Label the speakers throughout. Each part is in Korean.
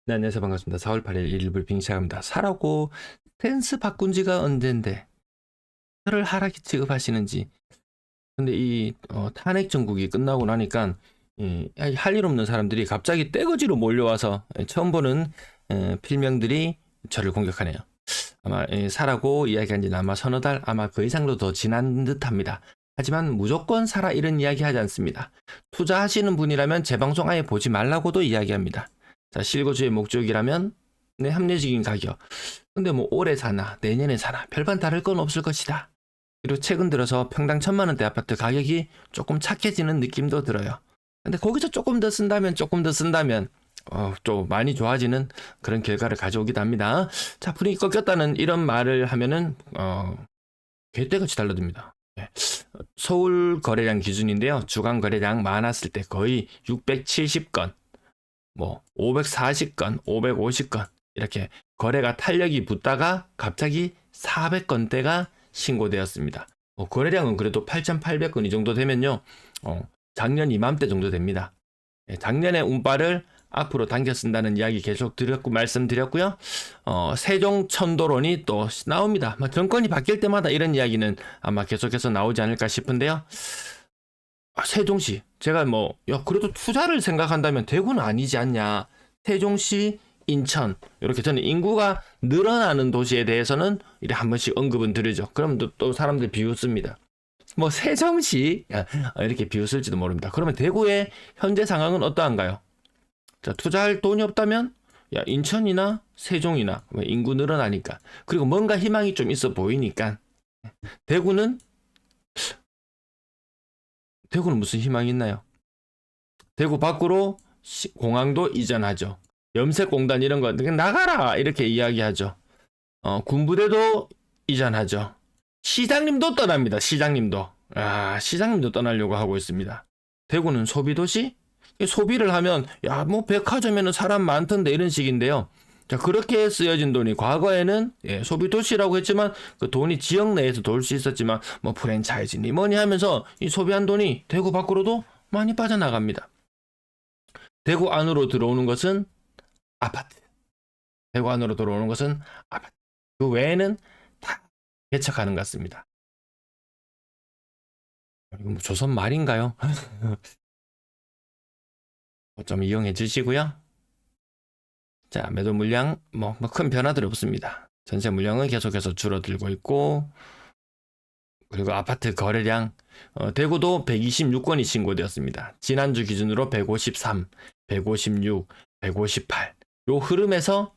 Speaker 1: 네, 안녕하세요. 반갑습니다. 4월 8일 일일 브리핑 시작합니다. 사라고 스탠스 바꾼 지가 언젠데 혀를 하락히 취급하시는지. 근데 이 탄핵 정국이 끝나고 나니까 할 일 없는 사람들이 갑자기 떼거지로 몰려와서 처음 보는 필명들이 저를 공격하네요. 아마 사라고 이야기한 지는 아마 서너 달, 아마 그 이상도 더 지난 듯합니다. 하지만 무조건 사라 이런 이야기 하지 않습니다. 투자하시는 분이라면 제 방송 아예 보지 말라고도 이야기합니다. 자, 실거주의 목적이라면 네, 합리적인 가격. 근데 뭐 올해 사나 내년에 사나 별반 다를 건 없을 것이다. 그리고 최근 들어서 평당 1,000만 원대 아파트 가격이 조금 착해지는 느낌도 들어요. 근데 거기서 조금 더 쓴다면 좀 많이 좋아지는 그런 결과를 가져오기도 합니다. 자, 분위기 꺾였다는 이런 말을 하면은 개떼같이 달라듭니다. 예. 서울 거래량 기준인데요. 주간 거래량 많았을 때 거의 670건, 뭐 540건, 550건 이렇게 거래가 탄력이 붙다가 갑자기 400건대가 신고되었습니다. 거래량은 그래도 8,800건 이 정도 되면요. 작년 이맘때 정도 됩니다. 작년의 운빨을 앞으로 당겨 쓴다는 이야기 계속 말씀드렸고요. 세종 천도론이 또 나옵니다. 정권이 바뀔 때마다 이런 이야기는 아마 계속해서 나오지 않을까 싶은데요. 세종시 제가 그래도 투자를 생각한다면 대구는 아니지 않냐. 세종시, 인천 이렇게 저는 인구가 늘어나는 도시에 대해서는 이렇게 한 번씩 언급은 드리죠. 그럼 또 사람들 비웃습니다. 세종시 이렇게 비웃을지도 모릅니다. 그러면 대구의 현재 상황은 어떠한가요? 자, 투자할 돈이 없다면 인천이나 세종이나 인구 늘어나니까, 그리고 뭔가 희망이 좀 있어 보이니까 대구는 무슨 희망이 있나요? 대구 밖으로 공항도 이전하죠. 염색공단 이런 거 나가라 이렇게 이야기하죠. 군부대도 이전하죠. 시장님도 떠납니다. 시장님도 떠나려고 하고 있습니다. 대구는 소비도시? 소비를 하면 백화점에는 사람 많던데 이런 식인데요. 자, 그렇게 쓰여진 돈이 과거에는 소비도시라고 했지만 그 돈이 지역 내에서 돌 수 있었지만 프랜차이즈니 뭐니 하면서 이 소비한 돈이 대구 밖으로도 많이 빠져나갑니다. 대구 안으로 들어오는 것은 아파트. 대구 안으로 들어오는 것은 아파트. 그 외에는 다 개척하는 것 같습니다. 이거 조선 말인가요? 좀 이용해 주시고요. 자, 매도 물량 큰 변화들이 없습니다. 전세 물량은 계속해서 줄어들고 있고, 그리고 아파트 거래량 대구도 126건이 신고되었습니다. 지난주 기준으로 153, 156, 158. 요 흐름에서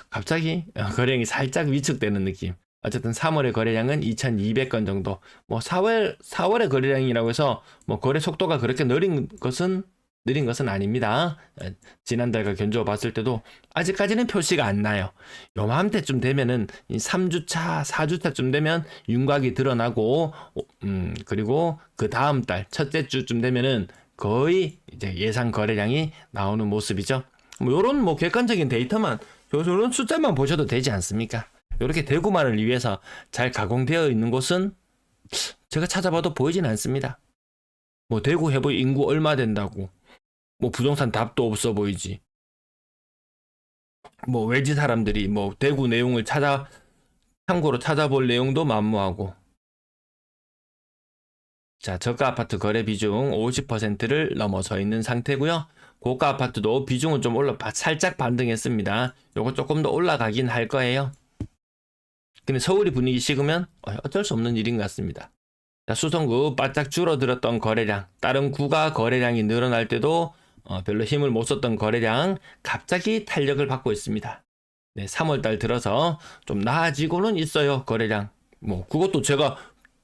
Speaker 1: 갑자기 거래량이 살짝 위축되는 느낌. 어쨌든 3월의 거래량은 2,200건 정도. 4월의 거래량이라고 해서 거래 속도가 그렇게 느린 것은 아닙니다. 지난달과 견주어 봤을 때도 아직까지는 표시가 안 나요. 요맘때쯤 되면은 3주차, 4주차쯤 되면 윤곽이 드러나고, 그리고 그 다음 달 첫째 주쯤 되면은 거의 이제 예상 거래량이 나오는 모습이죠. 요런 객관적인 데이터만, 요런 숫자만 보셔도 되지 않습니까? 이렇게 대구만을 위해서 잘 가공되어 있는 곳은 제가 찾아봐도 보이진 않습니다. 대구 해보 인구 얼마 된다고 부동산 답도 없어 보이지. 외지 사람들이 대구 내용을 참고로 찾아볼 내용도 만무하고. 자, 저가 아파트 거래 비중 50%를 넘어서 있는 상태고요. 고가 아파트도 비중은 좀 살짝 반등했습니다. 요거 조금 더 올라가긴 할 거예요. 근데 서울이 분위기 식으면 어쩔 수 없는 일인 것 같습니다. 자, 수성구 바짝 줄어들었던 거래량, 다른 구가 거래량이 늘어날 때도 별로 힘을 못 썼던 거래량 갑자기 탄력을 받고 있습니다. 네, 3월달 들어서 좀 나아지고는 있어요. 거래량. 그것도 제가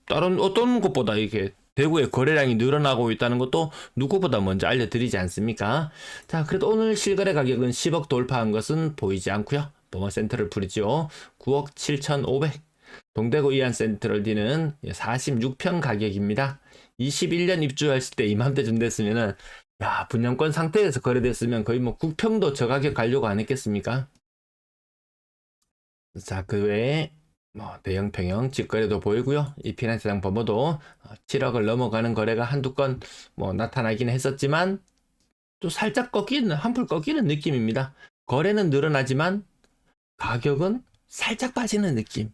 Speaker 1: 다른 어떤 곳보다 이렇게 대구의 거래량이 늘어나고 있다는 것도 누구보다 먼저 알려드리지 않습니까? 자, 그래도 오늘 실거래 가격은 10억 돌파한 것은 보이지 않고요. 범어 센터를 풀이죠. 9억 7,500. 동대구 이안 센트럴 D는 46평 가격입니다. 21년 입주했을 때 이맘때쯤 됐으면은 분양권 상태에서 거래됐으면 거의 9평도 저 가격 가려고 안 했겠습니까? 자, 그 외에 대형 평형 직거래도 보이고요. 이 피난세상 범어도 7억을 넘어가는 거래가 한두 건 나타나긴 했었지만 또 살짝 한풀 꺾이는 느낌입니다. 거래는 늘어나지만 가격은 살짝 빠지는 느낌.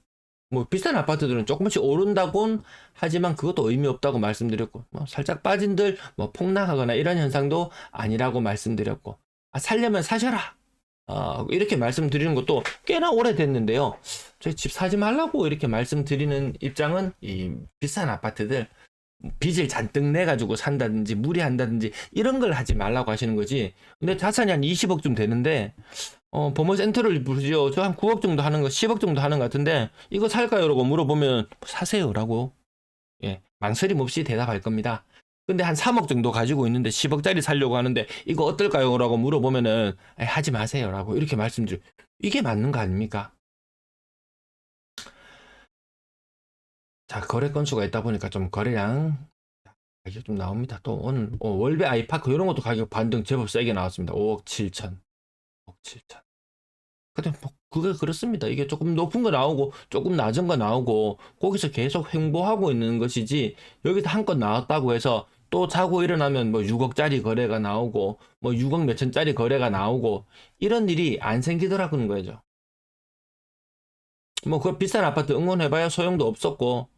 Speaker 1: 뭐 비싼 아파트들은 조금씩 오른다곤 하지만 그것도 의미 없다고 말씀드렸고, 뭐 살짝 빠진들 뭐 폭락하거나 이런 현상도 아니라고 말씀드렸고, 살려면 사셔라, 이렇게 말씀드리는 것도 꽤나 오래됐는데요. 저희 집 사지 말라고 이렇게 말씀드리는 입장은 이 비싼 아파트들 빚을 잔뜩 내가지고 산다든지 무리한다든지 이런 걸 하지 말라고 하시는 거지. 근데 자산이 한 20억쯤 되는데 버머센터를 보시죠. 저 한 9억 정도 하는 거, 10억 정도 하는 것 같은데 이거 살까요? 라고 물어보면 사세요라고, 예, 망설임 없이 대답할 겁니다. 근데 한 3억 정도 가지고 있는데 10억짜리 살려고 하는데 이거 어떨까요? 라고 물어보면은 하지 마세요라고 이렇게 말씀드려. 이게 맞는 거 아닙니까? 자, 거래 건수가 있다 보니까 좀 거래량 가격 좀 나옵니다. 또 오늘 월배 아이파크 이런 것도 가격 반등 제법 세게 나왔습니다. 5억 7천, 5억 7천. 근데 뭐 그게 그렇습니다. 이게 조금 높은 거 나오고 조금 낮은 거 나오고 거기서 계속 횡보하고 있는 것이지, 여기서 한건 나왔다고 해서 또 자고 일어나면 뭐 6억짜리 거래가 나오고 뭐 6억 몇천짜리 거래가 나오고 이런 일이 안 생기더라고는 거죠. 뭐 그 비싼 아파트 응원해봐야 소용도 없었고,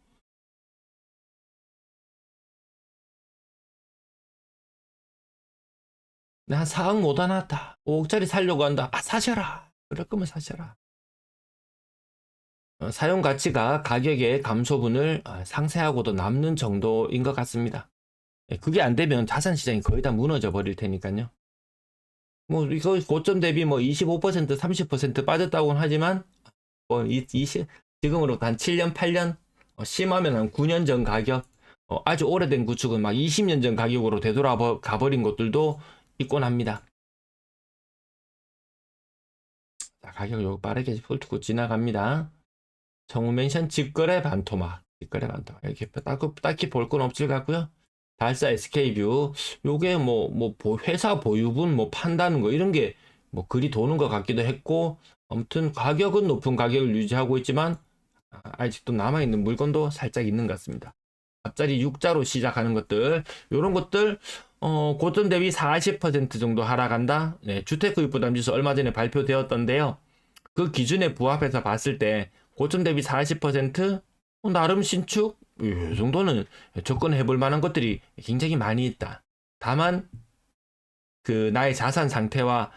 Speaker 1: 한 4억 못 하나다, 5억짜리 살려고 한다, 사셔라. 그럴 거면 사셔라. 사용 가치가 가격의 감소분을 상쇄하고도 남는 정도인 것 같습니다. 그게 안 되면 자산 시장이 거의 다 무너져 버릴 테니까요. 뭐 이거 고점 대비 뭐 25%, 30% 빠졌다고는 하지만 뭐 지금으로부터 한 7년, 8년, 심하면 한 9년 전 가격, 아주 오래된 구축은 막 20년 전 가격으로 되돌아가 버린 것들도 있곤 합니다. 자, 가격 요거 빠르게 훑고 지나갑니다. 정우멘션 직거래 반토막, 직거래 반토막 이렇게 딱히 볼 건 없을 것 같고요. 달사 SK뷰 요게 회사 보유분 뭐 판다는 거 이런 게 뭐 글이 도는 것 같기도 했고, 아무튼 가격은 높은 가격을 유지하고 있지만 아직도 남아있는 물건도 살짝 있는 것 같습니다. 앞자리 6자로 시작하는 것들, 요런 것들 고점 대비 40% 정도 하락한다. 네, 주택구입부담지수 얼마 전에 발표되었던데요. 그 기준에 부합해서 봤을 때 고점 대비 40%, 나름 신축, 이 정도는 접근해 볼 만한 것들이 굉장히 많이 있다. 다만 그 나의 자산 상태와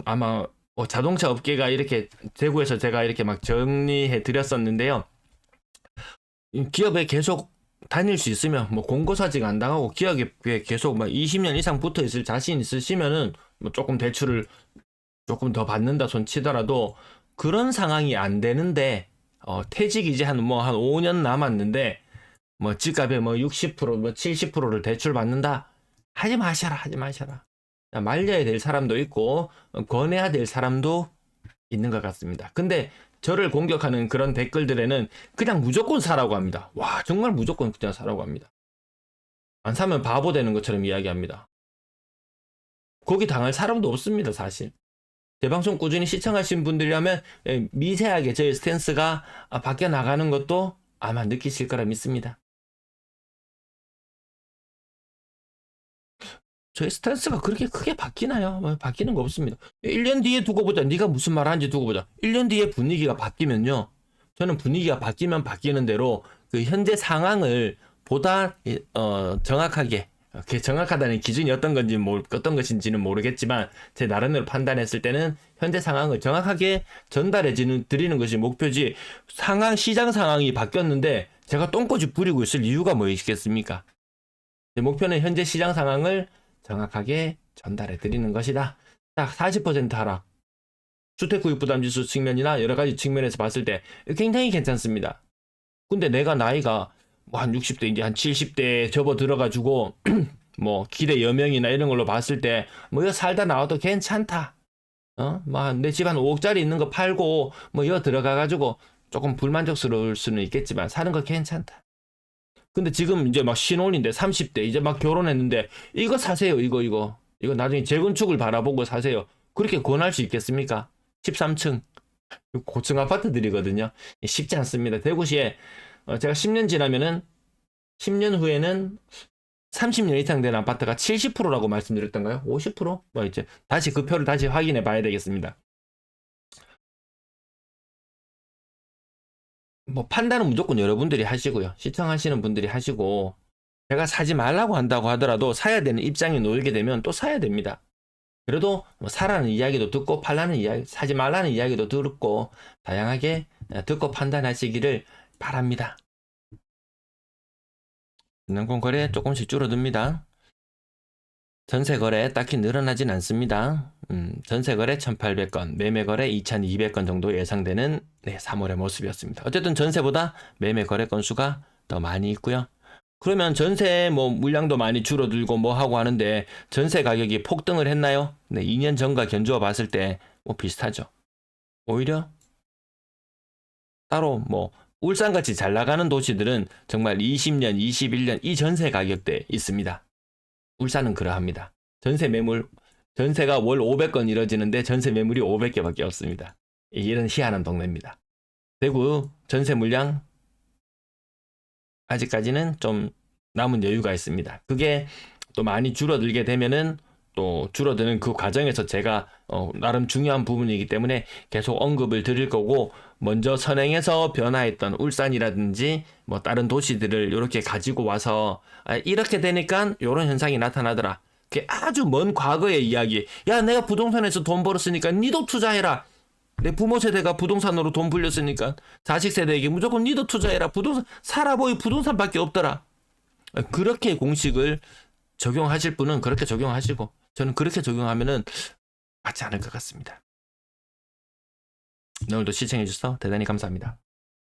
Speaker 1: 아마 자동차 업계가 이렇게 대구에서 제가 이렇게 막 정리해 드렸었는데요. 기업에 계속 다닐 수 있으면 뭐 공고사직 안 당하고 기업에 계속 막 20년 이상 붙어 있을 자신 있으시면은 뭐 조금 대출을 조금 더 받는다 손 치더라도, 그런 상황이 안 되는데 퇴직 이제 한 5년 남았는데 뭐 집값에 뭐 60%, 뭐 70%를 대출 받는다, 하지 마셔라, 하지 마셔라. 말려야 될 사람도 있고 권해야 될 사람도 있는 것 같습니다. 근데 저를 공격하는 그런 댓글들에는 그냥 무조건 사라고 합니다. 와, 정말 무조건 그냥 사라고 합니다. 안 사면 바보 되는 것처럼 이야기합니다. 거기 당할 사람도 없습니다, 사실. 제 방송 꾸준히 시청하신 분들이라면 미세하게 저의 스탠스가 바뀌어 나가는 것도 아마 느끼실 거라 믿습니다. 저희 스탠스가 그렇게 크게 바뀌나요? 바뀌는 거 없습니다. 1년 뒤에 두고 보자. 네가 무슨 말 하는지 두고 보자. 1년 뒤에 분위기가 바뀌면요, 저는 분위기가 바뀌면 바뀌는 대로 그 현재 상황을 보다 정확하게, 정확하다는 기준이 어떤 것인지는 모르겠지만 제 나름대로 판단했을 때는 현재 상황을 정확하게 전달해 드리는 것이 목표지, 시장 상황이 바뀌었는데 제가 똥꼬집 부리고 있을 이유가 뭐 있겠습니까? 제 목표는 현재 시장 상황을 정확하게 전달해 드리는 것이다. 딱 40% 하락. 주택구입부담지수 측면이나 여러 가지 측면에서 봤을 때 굉장히 괜찮습니다. 근데 내가 나이가 한 60대, 이제 한 70대에 접어 들어가지고 뭐 기대 여명이나 이런 걸로 봤을 때 뭐 이거 살다 나와도 괜찮다. 내 집 한 5억짜리 있는 거 팔고 뭐 이거 들어가가지고 조금 불만족스러울 수는 있겠지만 사는 거 괜찮다. 근데 지금 이제 막 신혼인데 30대 이제 막 결혼했는데 이거 사세요. 이거 나중에 재건축을 바라보고 사세요. 그렇게 권할 수 있겠습니까? 13층 고층 아파트들이거든요. 쉽지 않습니다. 대구시에 제가 10년 지나면은 10년 후에는 30년 이상 된 아파트가 70%라고 말씀드렸던가요? 50%? 뭐 이제 다시 그 표를 다시 확인해 봐야 되겠습니다. 뭐 판단은 무조건 여러분들이 하시고요. 시청하시는 분들이 하시고, 제가 사지 말라고 한다고 하더라도 사야 되는 입장에 놓이게 되면 또 사야 됩니다. 그래도 뭐 사라는 이야기도 듣고 팔라는 이야기, 사지 말라는 이야기도 듣고 다양하게 듣고 판단하시기를 바랍니다. 분양권 거래 조금씩 줄어듭니다. 전세 거래 딱히 늘어나진 않습니다. 전세 거래 1,800건, 매매 거래 2,200건 정도 예상되는 3월의 모습이었습니다. 어쨌든 전세보다 매매 거래 건수가 더 많이 있고요. 그러면 전세 뭐 물량도 많이 줄어들고 뭐 하고 하는데 전세 가격이 폭등을 했나요? 네, 2년 전과 견주어 봤을 때 뭐 비슷하죠. 오히려 따로 뭐 울산같이 잘 나가는 도시들은 정말 20년, 21년 이 전세 가격대에 있습니다. 울산은 그러합니다. 전세 매물, 전세가 월 500건 이뤄지는데 전세 매물이 500개밖에 없습니다. 이런 희한한 동네입니다. 대구 전세 물량 아직까지는 좀 남은 여유가 있습니다. 그게 또 많이 줄어들게 되면은 또 줄어드는 그 과정에서 제가 나름 중요한 부분이기 때문에 계속 언급을 드릴 거고, 먼저 선행해서 변화했던 울산이라든지 뭐 다른 도시들을 이렇게 가지고 와서 이렇게 되니까 이런 현상이 나타나더라. 그게 아주 먼 과거의 이야기. 야, 내가 부동산에서 돈 벌었으니까 니도 투자해라. 내 부모 세대가 부동산으로 돈 불렸으니까 자식 세대에게 무조건 니도 투자해라. 부동산 살아보이 부동산밖에 없더라. 그렇게 공식을 적용하실 분은 그렇게 적용하시고, 저는 그렇게 적용하면은 맞지 않을 것 같습니다. 오늘도 시청해주셔서 대단히 감사합니다.